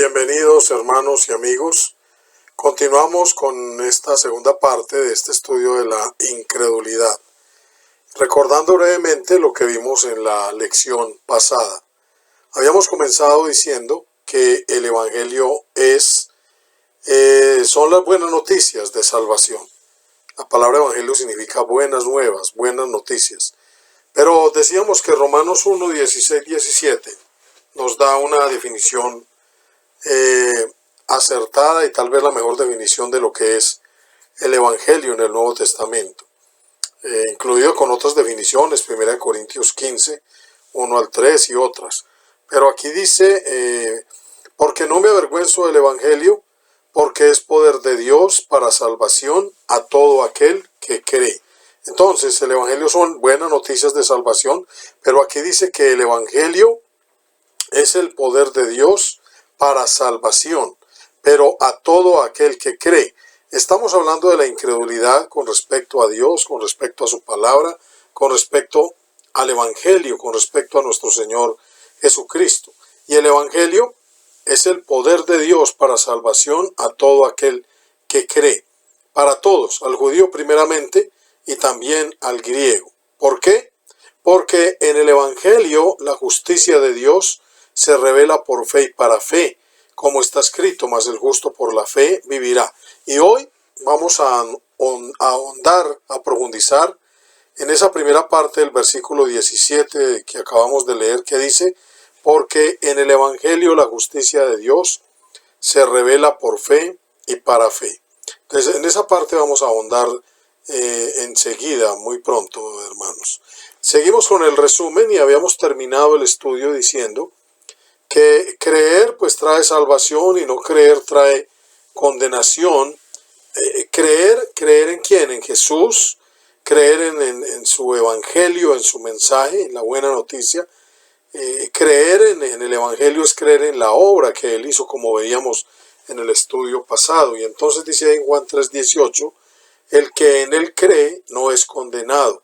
Bienvenidos hermanos y amigos. Continuamos con esta segunda parte de este estudio de la incredulidad. Recordando brevemente lo que vimos en la lección pasada. Habíamos comenzado diciendo que el Evangelio son las buenas noticias de salvación. La palabra Evangelio significa buenas nuevas, buenas noticias. Pero decíamos que Romanos 1, 16, 17 nos da una definición acertada y tal vez la mejor definición de lo que es el Evangelio en el Nuevo Testamento, incluido con otras definiciones, 1 Corintios 15, 1 al 3 y otras. Pero aquí dice, porque no me avergüenzo del Evangelio, porque es poder de Dios para salvación a todo aquel que cree. Entonces, el Evangelio son buenas noticias de salvación, pero aquí dice que el Evangelio es el poder de Dios para salvación, pero a todo aquel que cree. Estamos hablando de la incredulidad con respecto a Dios, con respecto a su palabra, con respecto al Evangelio, con respecto a nuestro Señor Jesucristo. Y el Evangelio es el poder de Dios para salvación a todo aquel que cree. Para todos, al judío primeramente y también al griego. ¿Por qué? Porque en el Evangelio la justicia de Dios se revela por fe y para fe, como está escrito, mas el justo por la fe vivirá. Y hoy vamos a ahondar, a profundizar en esa primera parte del versículo 17 que acabamos de leer, que dice, porque en el Evangelio la justicia de Dios se revela por fe y para fe. Entonces, en esa parte vamos a ahondar enseguida, muy pronto, hermanos. Seguimos con el resumen y habíamos terminado el estudio diciendo que creer pues trae salvación y no creer trae condenación. Creer ¿en quién? En Jesús, creer en su evangelio, en su mensaje, en la buena noticia. Creer en el evangelio es creer en la obra que él hizo, como veíamos en el estudio pasado. Y entonces dice en Juan 3:18, el que en él cree no es condenado,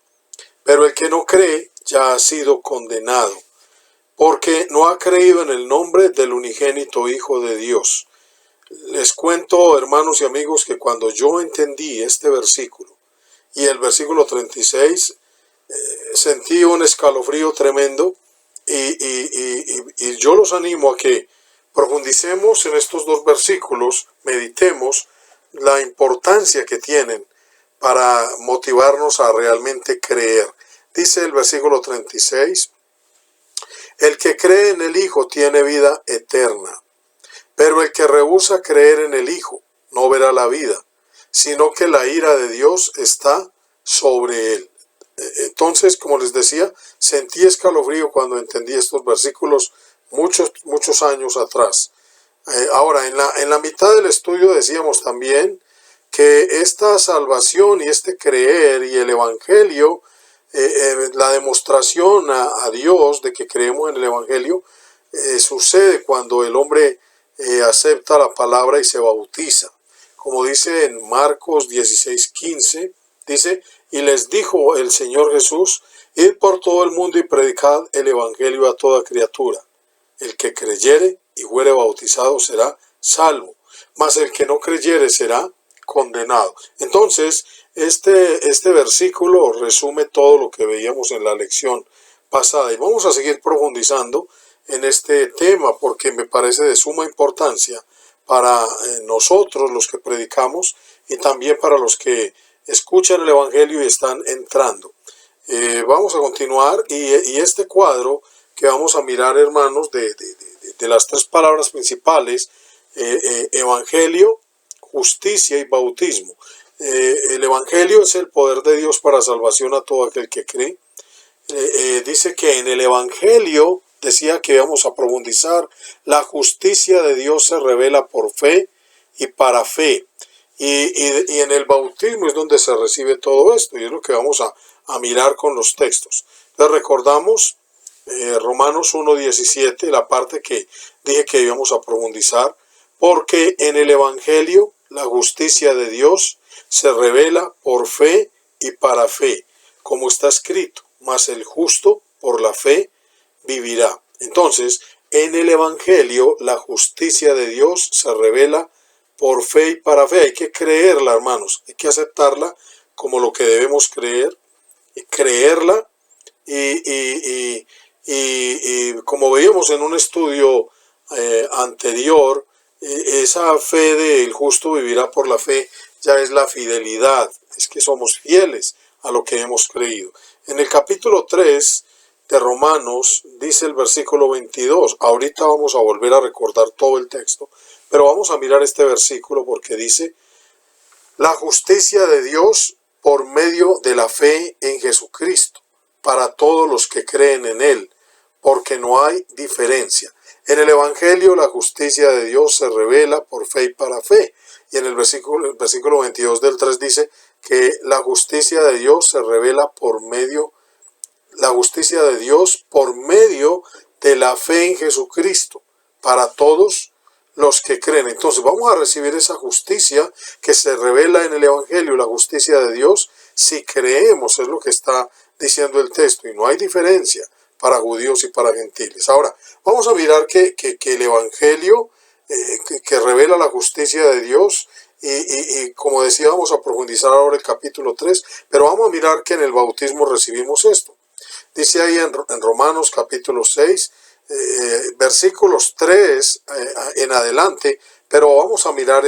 pero el que no cree ya ha sido condenado, porque no ha creído en el nombre del unigénito Hijo de Dios. Les cuento, hermanos y amigos, que cuando yo entendí este versículo y el versículo 36, sentí un escalofrío tremendo y yo los animo a que profundicemos en estos dos versículos, meditemos la importancia que tienen para motivarnos a realmente creer. Dice el versículo 36, el que cree en el Hijo tiene vida eterna, pero el que rehúsa creer en el Hijo no verá la vida, sino que la ira de Dios está sobre él. Entonces, como les decía, sentí escalofrío cuando entendí estos versículos muchos años atrás. Ahora, en la mitad del estudio decíamos también que esta salvación y este creer y el Evangelio, la demostración a Dios de que creemos en el Evangelio, sucede cuando el hombre acepta la palabra y se bautiza. Como dice en Marcos 16:15, dice, y les dijo el Señor Jesús, id por todo el mundo y predicad el Evangelio a toda criatura. El que creyere y fuere bautizado será salvo, mas el que no creyere será condenado. Entonces, este versículo resume todo lo que veíamos en la lección pasada y vamos a seguir profundizando en este tema porque me parece de suma importancia para nosotros los que predicamos y también para los que escuchan el Evangelio y están entrando. Vamos a continuar y este cuadro que vamos a mirar, hermanos, de las tres palabras principales, Evangelio, justicia y bautismo. El Evangelio es el poder de Dios para salvación a todo aquel que cree. Dice que en el Evangelio, decía que vamos a profundizar, la justicia de Dios se revela por fe y para fe. Y en el bautismo es donde se recibe todo esto y es lo que vamos a mirar con los textos. Entonces recordamos Romanos 1:17, la parte que dije que íbamos a profundizar, porque en el Evangelio la justicia de Dios se revela por fe y para fe, como está escrito, mas el justo por la fe vivirá. Entonces, En el Evangelio, la justicia de Dios se revela por fe y para fe. Hay que creerla, hermanos. Hay que aceptarla como lo que debemos creer, y creerla y como veíamos en un estudio anterior, esa fe del justo vivirá por la fe ya es la fidelidad, es que somos fieles a lo que hemos creído. En el capítulo 3 de Romanos dice el versículo 22, ahorita vamos a volver a recordar todo el texto, pero vamos a mirar este versículo porque dice, la justicia de Dios por medio de la fe en Jesucristo, para todos los que creen en Él, porque no hay diferencia. En el Evangelio la justicia de Dios se revela por fe y para fe. Y en el versículo 22 del 3 dice que la justicia de Dios se revela por medio, la justicia de Dios por medio de la fe en Jesucristo, para todos los que creen. Entonces vamos a recibir esa justicia que se revela en el Evangelio, la justicia de Dios, si creemos, es lo que está diciendo el texto, y no hay diferencia para judíos y para gentiles. Ahora, vamos a mirar que el Evangelio que revela la justicia de Dios, y como decía, vamos a profundizar ahora el capítulo 3, pero vamos a mirar que en el bautismo recibimos esto. Dice ahí en Romanos capítulo 6, versículos 3 en adelante, pero vamos a mirar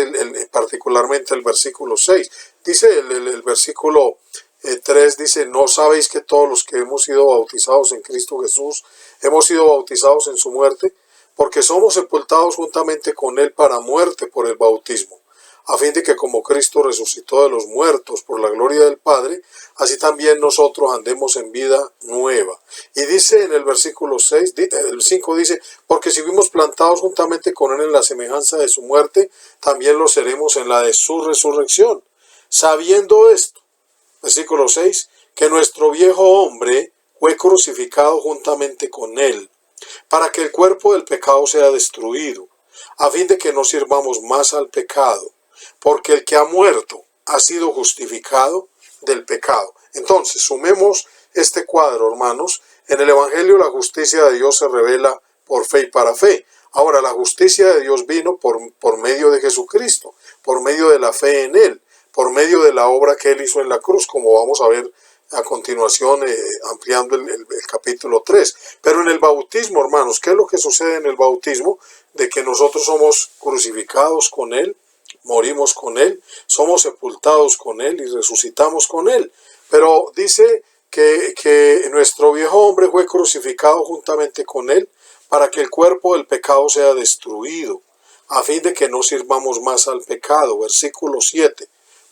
particularmente el versículo 6. Dice el versículo 3, dice, ¿no sabéis que todos los que hemos sido bautizados en Cristo Jesús, hemos sido bautizados en su muerte? Porque somos sepultados juntamente con Él para muerte por el bautismo, a fin de que como Cristo resucitó de los muertos por la gloria del Padre, así también nosotros andemos en vida nueva. Y dice en el versículo 6, el 5 dice, porque si fuimos plantados juntamente con Él en la semejanza de su muerte, también lo seremos en la de su resurrección. Sabiendo esto, versículo 6, que nuestro viejo hombre fue crucificado juntamente con Él, para que el cuerpo del pecado sea destruido, a fin de que no sirvamos más al pecado, porque el que ha muerto ha sido justificado del pecado. Entonces, sumemos este cuadro, hermanos. En el Evangelio la justicia de Dios se revela por fe y para fe. Ahora, la justicia de Dios vino por medio de Jesucristo, por medio de la fe en Él, por medio de la obra que Él hizo en la cruz, como vamos a ver a continuación, ampliando el capítulo 3. Pero en el bautismo, hermanos, ¿qué es lo que sucede en el bautismo? De que nosotros somos crucificados con Él, morimos con Él, somos sepultados con Él y resucitamos con Él. Pero dice que nuestro viejo hombre fue crucificado juntamente con Él para que el cuerpo del pecado sea destruido, a fin de que no sirvamos más al pecado. Versículo 7.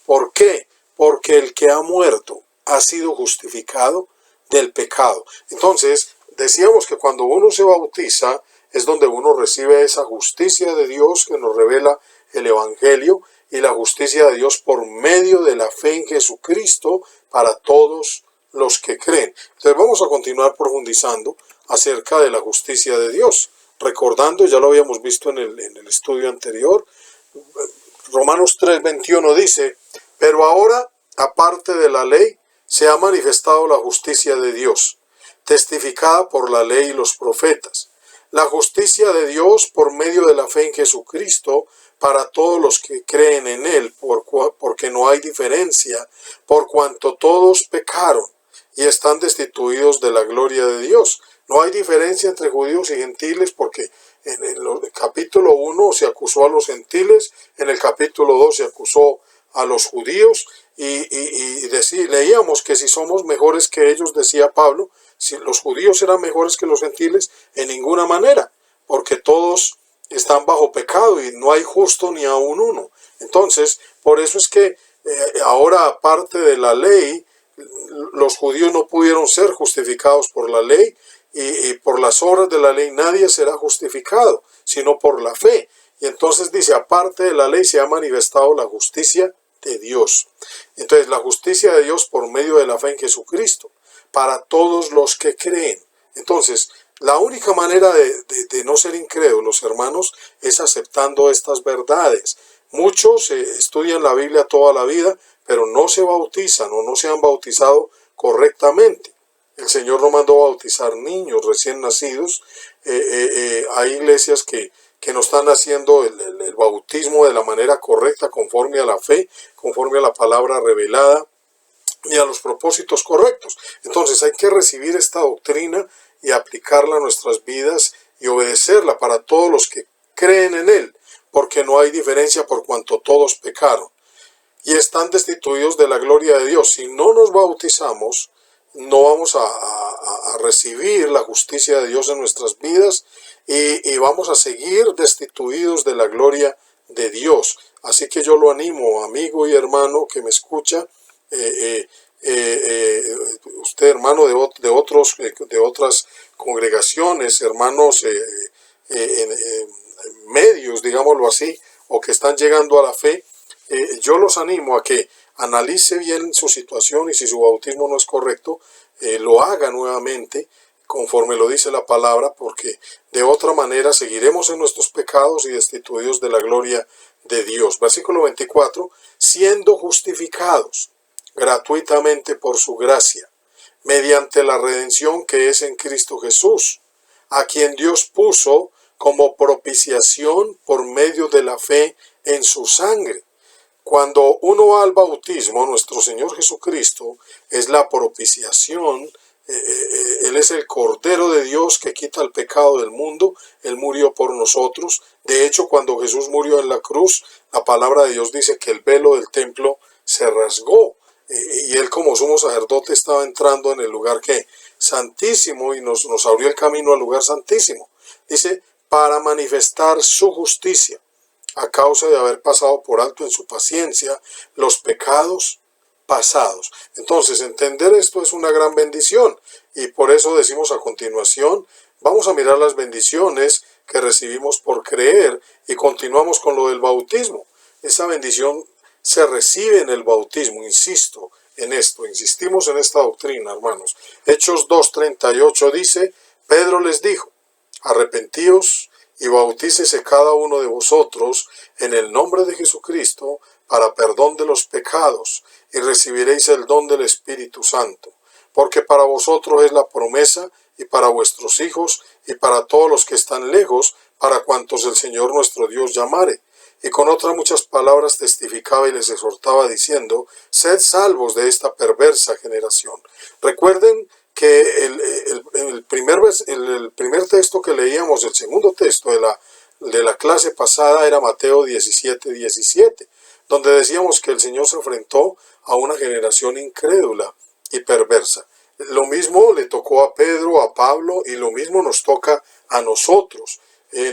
¿Por qué? Porque el que ha muerto ha sido justificado del pecado. Entonces, decíamos que cuando uno se bautiza es donde uno recibe esa justicia de Dios que nos revela el Evangelio, y la justicia de Dios por medio de la fe en Jesucristo para todos los que creen. Entonces vamos a continuar profundizando acerca de la justicia de Dios, recordando, ya lo habíamos visto en el estudio anterior, Romanos 3:21 dice, pero ahora, aparte de la ley, se ha manifestado la justicia de Dios, testificada por la ley y los profetas. La justicia de Dios por medio de la fe en Jesucristo para todos los que creen en Él, porque no hay diferencia, por cuanto todos pecaron y están destituidos de la gloria de Dios. No hay diferencia entre judíos y gentiles, porque en el capítulo 1 se acusó a los gentiles, en el capítulo 2 se acusó a los judíos, leíamos que si somos mejores que ellos, decía Pablo, si los judíos eran mejores que los gentiles, en ninguna manera, porque todos están bajo pecado y no hay justo ni aun uno. Entonces, por eso es que ahora, aparte de la ley, los judíos no pudieron ser justificados por la ley, y por las obras de la ley nadie será justificado, sino por la fe. Y entonces dice, aparte de la ley se ha manifestado la justicia de Dios. Entonces, la justicia de Dios por medio de la fe en Jesucristo, para todos los que creen. Entonces, la única manera de no ser incrédulos, hermanos, es aceptando estas verdades. Muchos estudian la Biblia toda la vida, pero no se bautizan o no se han bautizado correctamente. El Señor no mandó bautizar niños recién nacidos hay iglesias que no están haciendo el bautismo de la manera correcta, conforme a la fe, conforme a la palabra revelada y a los propósitos correctos. Entonces hay que recibir esta doctrina y aplicarla a nuestras vidas y obedecerla para todos los que creen en él, porque no hay diferencia por cuanto todos pecaron y están destituidos de la gloria de Dios. Si no nos bautizamos, no vamos a recibir la justicia de Dios en nuestras vidas y vamos a seguir destituidos de la gloria de Dios. Así que yo lo animo, amigo y hermano que me escucha, usted hermano de otras congregaciones, hermanos medios, digámoslo así, o que están llegando a la fe, yo los animo a que analice bien su situación y si su bautismo no es correcto, lo haga nuevamente conforme lo dice la palabra, porque de otra manera seguiremos en nuestros pecados y destituidos de la gloria de Dios. Versículo 24, siendo justificados gratuitamente por su gracia, mediante la redención que es en Cristo Jesús, a quien Dios puso como propiciación por medio de la fe en su sangre. Cuando uno va al bautismo, nuestro Señor Jesucristo es la propiciación. Él es el Cordero de Dios que quita el pecado del mundo. Él murió por nosotros. De hecho, cuando Jesús murió en la cruz, la palabra de Dios dice que el velo del templo se rasgó. Y él como sumo sacerdote estaba entrando en el lugar santísimo y nos abrió el camino al lugar santísimo. Dice, para manifestar su justicia, a causa de haber pasado por alto en su paciencia los pecados pasados. Entonces, entender esto es una gran bendición y por eso decimos a continuación, vamos a mirar las bendiciones que recibimos por creer y continuamos con lo del bautismo. Esa bendición se recibe en el bautismo, insisto en esto, insistimos en esta doctrina, hermanos. Hechos 2:38 dice, Pedro les dijo, arrepentíos y bautícese cada uno de vosotros en el nombre de Jesucristo para perdón de los pecados y recibiréis el don del Espíritu Santo, porque para vosotros es la promesa y para vuestros hijos y para todos los que están lejos, para cuantos el Señor nuestro Dios llamare. Y con otras muchas palabras testificaba y les exhortaba diciendo, sed salvos de esta perversa generación. Recuerden que el primer texto que leíamos, el segundo texto de la clase pasada era Mateo 17:17, donde decíamos que el Señor se enfrentó a una generación incrédula y perversa. Lo mismo le tocó a Pedro, a Pablo, y lo mismo nos toca a nosotros.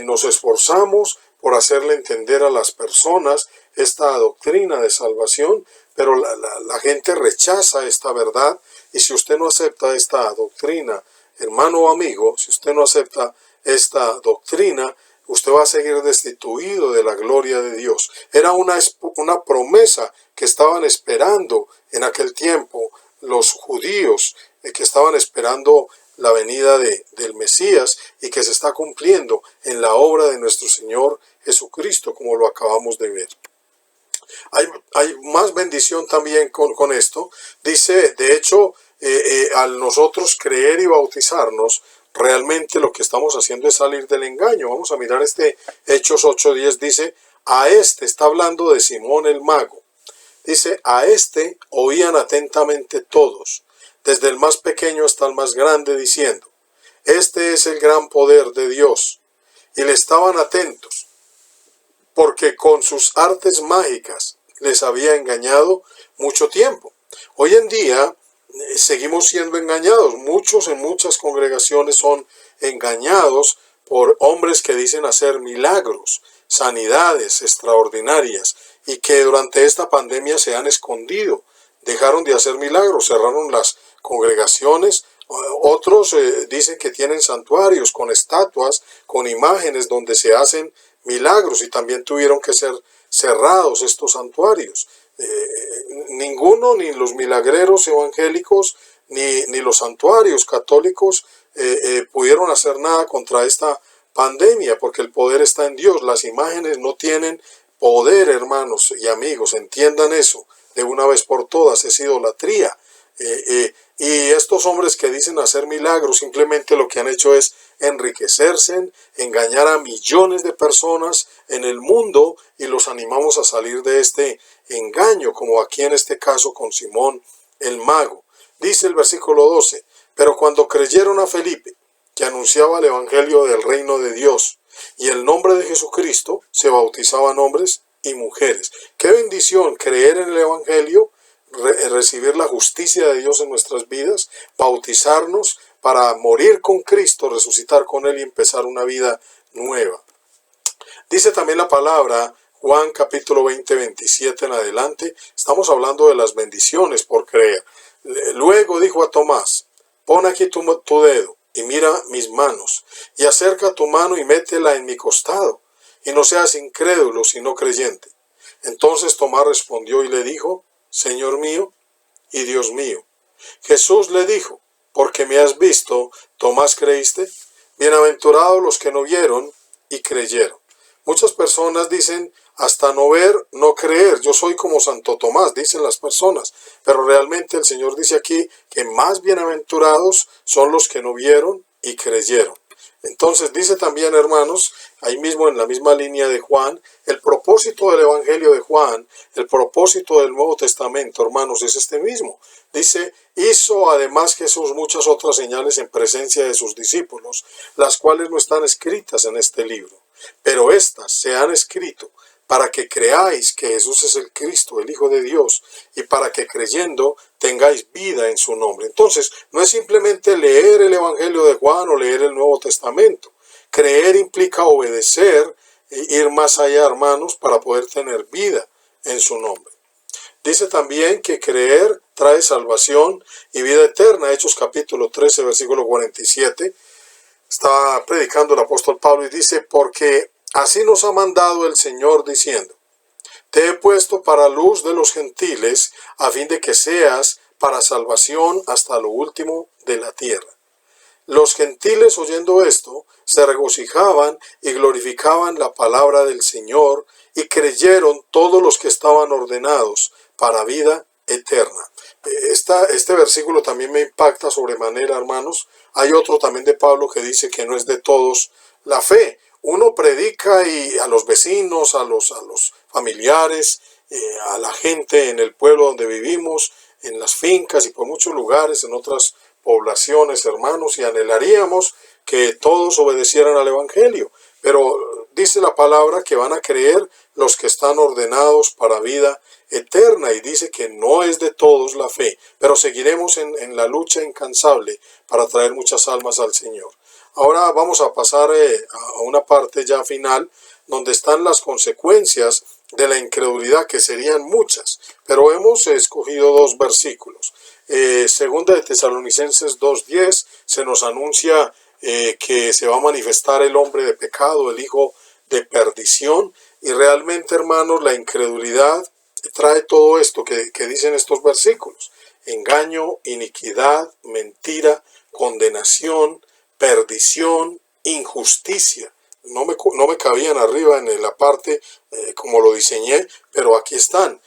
Nos esforzamos por hacerle entender a las personas esta doctrina de salvación, pero la gente rechaza esta verdad. Y si usted no acepta esta doctrina, hermano o amigo, si usted no acepta esta doctrina, usted va a seguir destituido de la gloria de Dios. Era una promesa que estaban esperando en aquel tiempo los judíos, que estaban esperando la venida del Mesías y que se está cumpliendo en la obra de nuestro Señor Jesucristo, como lo acabamos de ver. Hay más bendición también con esto. Dice, de hecho, al nosotros creer y bautizarnos, realmente lo que estamos haciendo es salir del engaño. Vamos a mirar Hechos 8:10, dice, a este, está hablando de Simón el mago, dice, a este oían atentamente todos, desde el más pequeño hasta el más grande, diciendo, este es el gran poder de Dios. Y le estaban atentos, porque con sus artes mágicas les había engañado mucho tiempo. Hoy en día seguimos siendo engañados. Muchos en muchas congregaciones son engañados por hombres que dicen hacer milagros, sanidades extraordinarias, y que durante esta pandemia se han escondido, dejaron de hacer milagros, cerraron las congregaciones. Otros dicen que tienen santuarios con estatuas, con imágenes donde se hacen milagros, y también tuvieron que ser cerrados estos santuarios. Ninguno, ni los milagreros evangélicos, ni los santuarios católicos pudieron hacer nada contra esta pandemia, porque el poder está en Dios. Las imágenes no tienen poder, hermanos y amigos, entiendan eso de una vez por todas, es idolatría. Y estos hombres que dicen hacer milagros simplemente lo que han hecho es enriquecerse, engañar a millones de personas en el mundo, y los animamos a salir de este engaño, como aquí en este caso con Simón el mago. Dice el versículo 12, pero cuando creyeron a Felipe, que anunciaba el evangelio del reino de Dios y el nombre de Jesucristo, se bautizaban hombres y mujeres. Qué bendición creer en el evangelio, recibir la justicia de Dios en nuestras vidas, bautizarnos para morir con Cristo, resucitar con Él y empezar una vida nueva. Dice también la palabra, Juan capítulo 20, 27 en adelante, estamos hablando de las bendiciones por creer. Luego dijo a Tomás, pon aquí tu dedo y mira mis manos, y acerca tu mano y métela en mi costado, y no seas incrédulo sino creyente. Entonces Tomás respondió y le dijo, Señor mío y Dios mío. Jesús le dijo, porque me has visto, Tomás, ¿creíste? Bienaventurados los que no vieron y creyeron. Muchas personas dicen, hasta no ver, no creer. Yo soy como Santo Tomás, dicen las personas. Pero realmente el Señor dice aquí que más bienaventurados son los que no vieron y creyeron. Entonces dice también, hermanos, ahí mismo en la misma línea de Juan, el propósito del Evangelio de Juan, el propósito del Nuevo Testamento, hermanos, es este mismo. Dice, hizo además Jesús muchas otras señales en presencia de sus discípulos, las cuales no están escritas en este libro, pero estas se han escrito para que creáis que Jesús es el Cristo, el Hijo de Dios, y para que creyendo tengáis vida en su nombre. Entonces, no es simplemente leer el Evangelio de Juan o leer el Nuevo Testamento. Creer implica obedecer e ir más allá, hermanos, para poder tener vida en su nombre. Dice también que creer trae salvación y vida eterna. Hechos capítulo 13, versículo 47. Está predicando el apóstol Pablo y dice, porque así nos ha mandado el Señor diciendo, te he puesto para luz de los gentiles, a fin de que seas para salvación hasta lo último de la tierra. Los gentiles, oyendo esto, se regocijaban y glorificaban la palabra del Señor, y creyeron todos los que estaban ordenados para vida eterna. Este versículo también me impacta sobremanera, hermanos. Hay otro también de Pablo que dice que no es de todos la fe. Uno predica y a los vecinos, a los familiares, a la gente en el pueblo donde vivimos, en las fincas y por muchos lugares, en otras poblaciones, hermanos, y anhelaríamos que todos obedecieran al Evangelio. Pero dice la palabra que van a creer los que están ordenados para vida eterna, y dice que no es de todos la fe, pero seguiremos en la lucha incansable para traer muchas almas al Señor. Ahora vamos a pasar a una parte ya final, donde están las consecuencias de la incredulidad, que serían muchas, pero hemos escogido dos versículos. Segunda de Tesalonicenses 2:10 se nos anuncia que se va a manifestar el hombre de pecado, el hijo de perdición, y realmente, hermanos, la incredulidad trae todo esto que dicen estos versículos: engaño, iniquidad, mentira, condenación, perdición, injusticia. No me cabían arriba en la parte como lo diseñé, pero aquí están.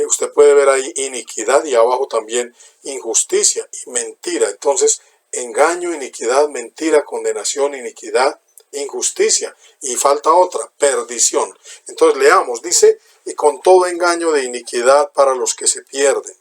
Usted puede ver ahí iniquidad y abajo también injusticia y mentira. Entonces, engaño, iniquidad, mentira, condenación, iniquidad, injusticia. Y falta otra, perdición. Entonces leamos, dice, y con todo engaño de iniquidad para los que se pierden,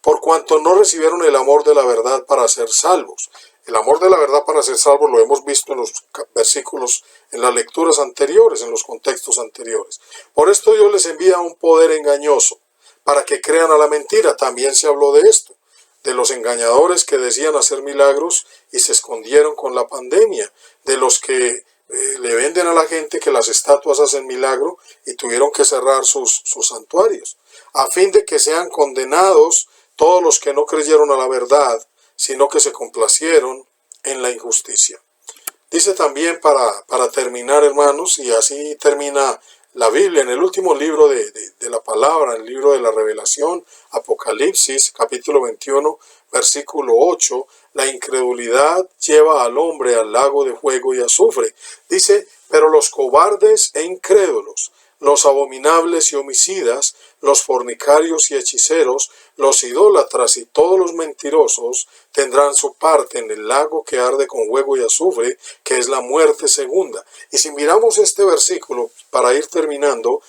por cuanto no recibieron el amor de la verdad para ser salvos. El amor de la verdad para ser salvos lo hemos visto en los versículos, en las lecturas anteriores, en los contextos anteriores. Por esto Dios les envía un poder engañoso, para que crean a la mentira. También se habló de esto, de los engañadores que decían hacer milagros y se escondieron con la pandemia, de los que le venden a la gente que las estatuas hacen milagro y tuvieron que cerrar sus santuarios, a fin de que sean condenados todos los que no creyeron a la verdad, sino que se complacieron en la injusticia. Dice también para terminar, hermanos, y así termina la Biblia, en el último libro de la palabra, el libro de la revelación, Apocalipsis, capítulo 21, versículo 8, la incredulidad lleva al hombre al lago de fuego y azufre. Dice, pero los cobardes e incrédulos los abominables y homicidas, los fornicarios y hechiceros, los idólatras y todos los mentirosos tendrán su parte en el lago que arde con fuego y azufre, que es la muerte segunda. Y si miramos este versículo, para ir terminando,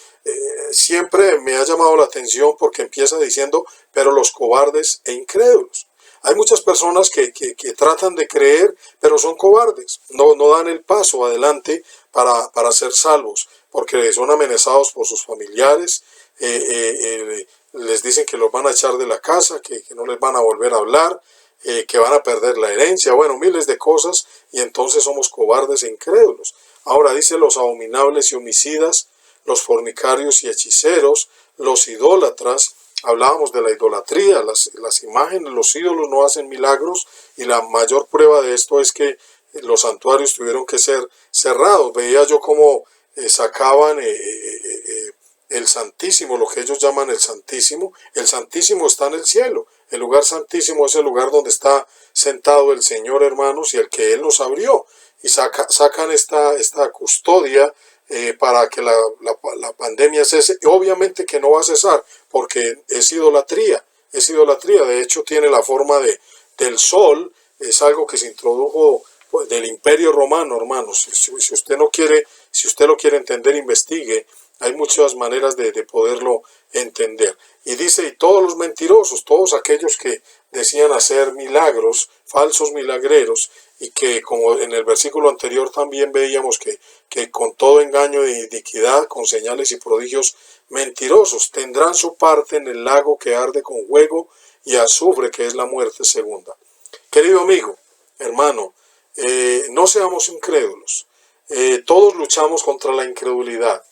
siempre me ha llamado la atención porque empieza diciendo, pero los cobardes e incrédulos. Hay muchas personas que tratan de creer, pero son cobardes, no dan el paso adelante para ser salvos, porque son amenazados por sus familiares, les dicen que los van a echar de la casa, que no les van a volver a hablar, que van a perder la herencia, bueno, miles de cosas, y entonces somos cobardes e incrédulos. Ahora dice los abominables y homicidas, los fornicarios y hechiceros, los idólatras. Hablábamos de la idolatría, las imágenes, los ídolos no hacen milagros, y la mayor prueba de esto es que los santuarios tuvieron que ser cerrados. Veía yo cómo sacaban el Santísimo, lo que ellos llaman el Santísimo. El Santísimo está en el cielo. El lugar santísimo es el lugar donde está sentado el Señor, hermanos, y el que Él nos abrió. Y sacan esta custodia para que la pandemia cese. Y obviamente que no va a cesar, porque es idolatría. Es idolatría. De hecho, tiene la forma del sol. Es algo que se introdujo del Imperio Romano, hermanos. Si usted no quiere, si usted lo quiere entender, investigue. Hay muchas maneras de poderlo entender. Y dice, y todos los mentirosos, todos aquellos que decían hacer milagros, falsos milagreros, y que como en el versículo anterior también veíamos que con todo engaño de iniquidad, con señales y prodigios mentirosos, tendrán su parte en el lago que arde con fuego y azufre, que es la muerte segunda. Querido amigo, hermano, no seamos incrédulos. Todos luchamos contra la incredulidad.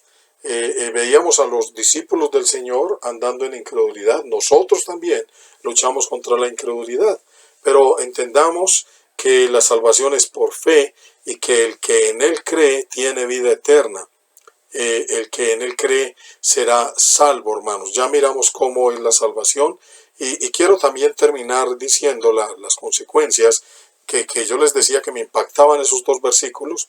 Veíamos a los discípulos del Señor andando en incredulidad. Nosotros también luchamos contra la incredulidad. Pero entendamos que la salvación es por fe y que el que en Él cree tiene vida eterna. El que en Él cree será salvo, hermanos. Ya miramos cómo es la salvación. Y quiero también terminar diciendo las consecuencias que yo les decía que me impactaban esos dos versículos.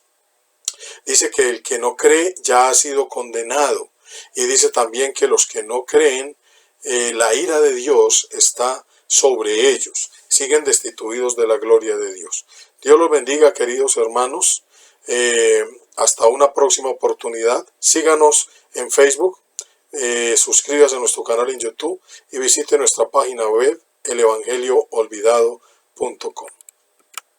Dice que el que no cree ya ha sido condenado. Y dice también que los que no creen, la ira de Dios está sobre ellos. Siguen destituidos de la gloria de Dios. Dios los bendiga, queridos hermanos. Hasta una próxima oportunidad. Síganos en Facebook. Suscríbase a nuestro canal en YouTube y visite nuestra página web elevangelioolvidado.com.